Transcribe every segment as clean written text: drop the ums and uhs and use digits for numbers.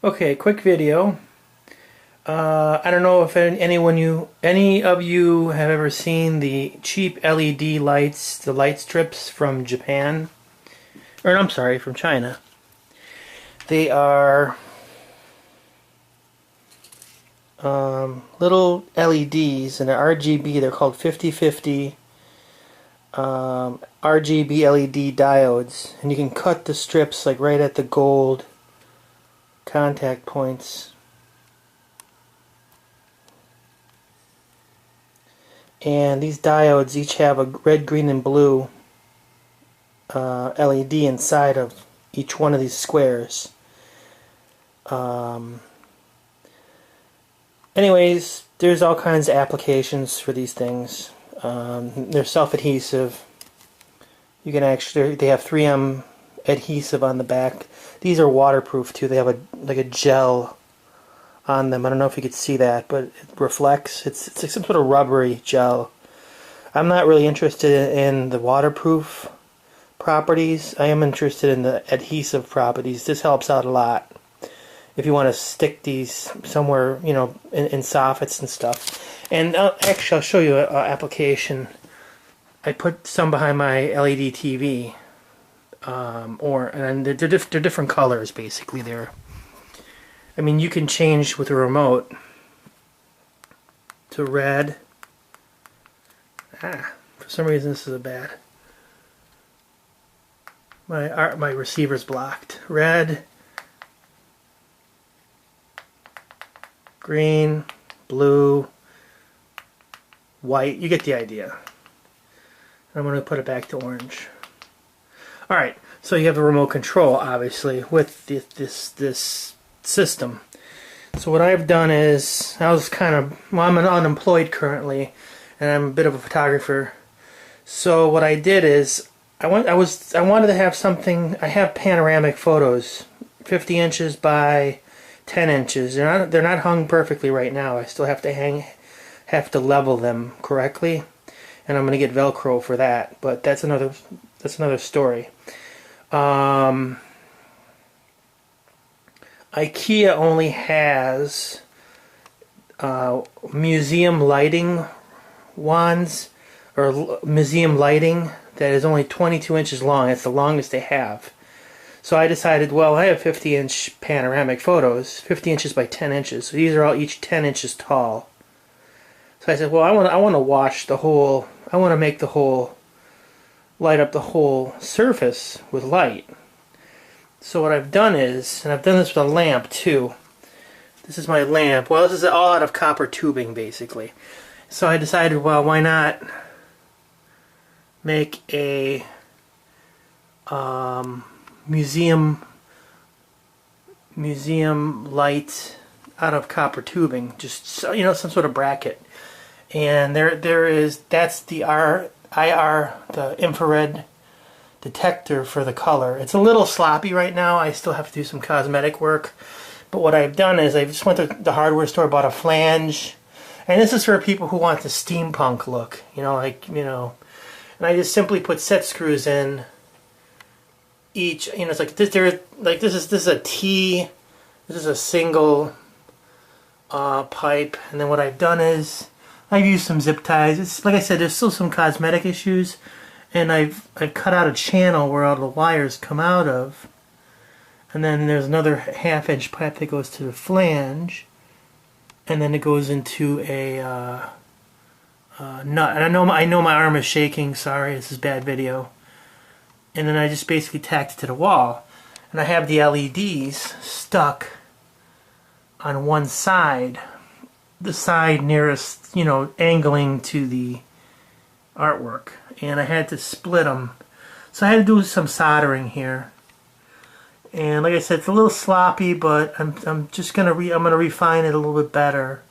Okay, quick video. I don't know if any of you have ever seen the cheap LED lights, the light strips from Japan, or I'm sorry, from China. They are little LEDs, and they're RGB. They're called 5050 RGB LED diodes, and you can cut the strips like right at the gold contact points. And these diodes each have a red, green, and blue LED inside of each one of these squares. Anyways, there's all kinds of applications for these things. They're self-adhesive. You can actually, they have 3M adhesive on the back. These are waterproof too. They have like a gel on them. I don't know if you could see that, but it reflects. It's like some sort of rubbery gel. I'm not really interested in the waterproof properties. I am interested in the adhesive properties. This helps out a lot if you want to stick these somewhere, you know, in soffits and stuff. And actually, I'll show you an application. I put some behind my LED TV, and they're different colors basically. I mean, you can change with the remote to red. For some reason this is a bad. My receiver's blocked. Red, green, blue, white. You get the idea. I'm going to put it back to orange. Alright, so you have the remote control, obviously, with this system. So what I've done is, I'm unemployed currently, and I'm a bit of a photographer. So what I did is, I wanted to have something. I have panoramic photos, 50 inches by 10 inches. They're not hung perfectly right now. I still have to level them correctly, and I'm going to get Velcro for that. But that's another story. IKEA only has museum lighting wands, or museum lighting, that is only 22 inches long. It's the longest they have. So I decided, well, I have 50-inch panoramic photos, 50 inches by 10 inches. So these are all each 10 inches tall. So I said, well, I want to wash the whole, I want to make the whole, light up the whole surface with light. So what I've done is, and I've done this with a lamp too. This is my lamp. Well, this is all out of copper tubing, basically. So I decided, well, why not make a museum light out of copper tubing, just so, you know, some sort of bracket. And that's the IR, the infrared detector for the color. It's a little sloppy right now. I still have to do some cosmetic work. But what I've done is I just went to the hardware store, bought a flange. And this is for people who want the steampunk look, you know, like, you know. And I just simply put set screws in each, you know, it's like this. This is a T. This is a single pipe. And then what I've done is I've used some zip ties. It's like I said, there's still some cosmetic issues, and I've cut out a channel where all the wires come out of. And then there's another half-inch pipe that goes to the flange. And then it goes into a nut. And I know my arm is shaking. Sorry, this is bad video. And then I just basically tacked it to the wall. And I have the LEDs stuck on one side. The side nearest, you know, angling to the artwork. And I had to split them. So I had to do some soldering here. And like I said, it's a little sloppy, but I'm just gonna refine it a little bit better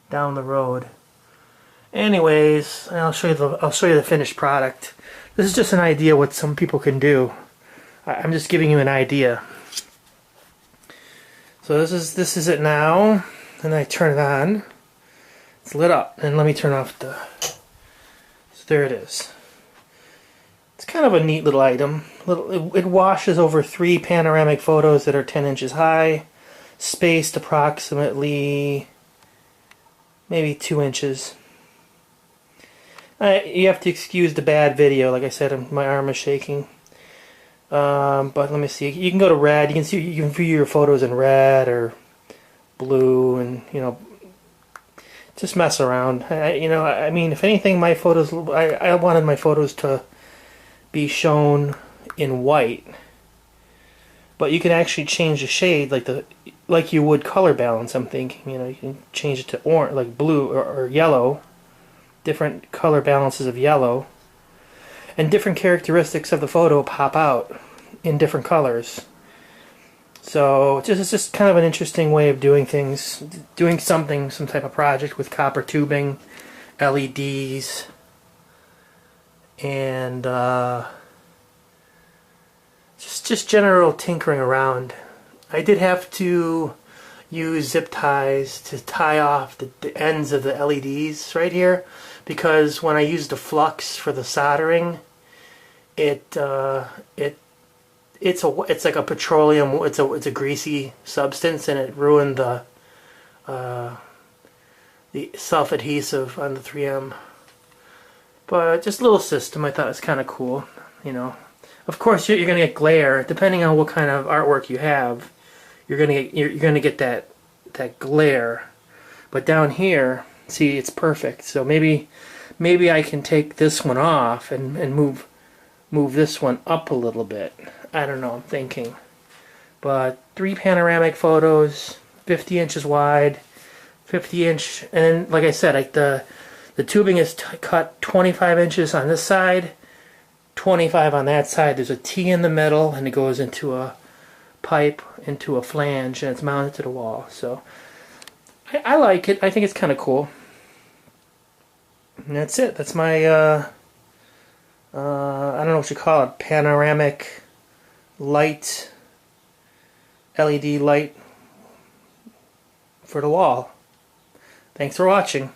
down the road. Anyways, I'll show you the finished product. This is just an idea what some people can do. I'm just giving you an idea. So this is it now, and I turn it on. It's lit up, and let me turn off the. So there it is. It's kind of a neat little item. It washes over 3 panoramic photos that are 10 inches high. spaced approximately maybe 2 inches. You have to excuse the bad video. Like I said, my arm is shaking. But let me see. You can go to red. You can view your photos in red or blue, and just mess around. I mean, if anything, my photos. I wanted my photos to be shown in white, but you can actually change the shade like you would color balance. I'm thinking, you can change it to orange, like blue or yellow. Different color balances of yellow, and different characteristics of the photo pop out in different colors. So it's just kind of an interesting way of doing things, doing some type of project with copper tubing, LEDs, and just general tinkering around. I did have to use zip ties to tie off the ends of the LEDs right here, because when I used the flux for the soldering, it's like a petroleum, it's a greasy substance, and it ruined the self-adhesive on the 3M. But just a little system, I thought it was kind of cool. Of course you're gonna get glare depending on what kind of artwork you have. You're gonna get that glare, but down here, see, it's perfect. So maybe I can take this one off and move this one up a little bit. I don't know, I'm thinking. But 3 panoramic photos, 50 inches wide, 50 inch, and then, like I said, the tubing is cut 25 inches on this side, 25 on that side. There's a T in the middle, and it goes into a pipe, into a flange, and it's mounted to the wall. So I like it. I think it's kind of cool. And that's it. That's my I don't know what you call it, panoramic light, LED light for the wall. Thanks for watching.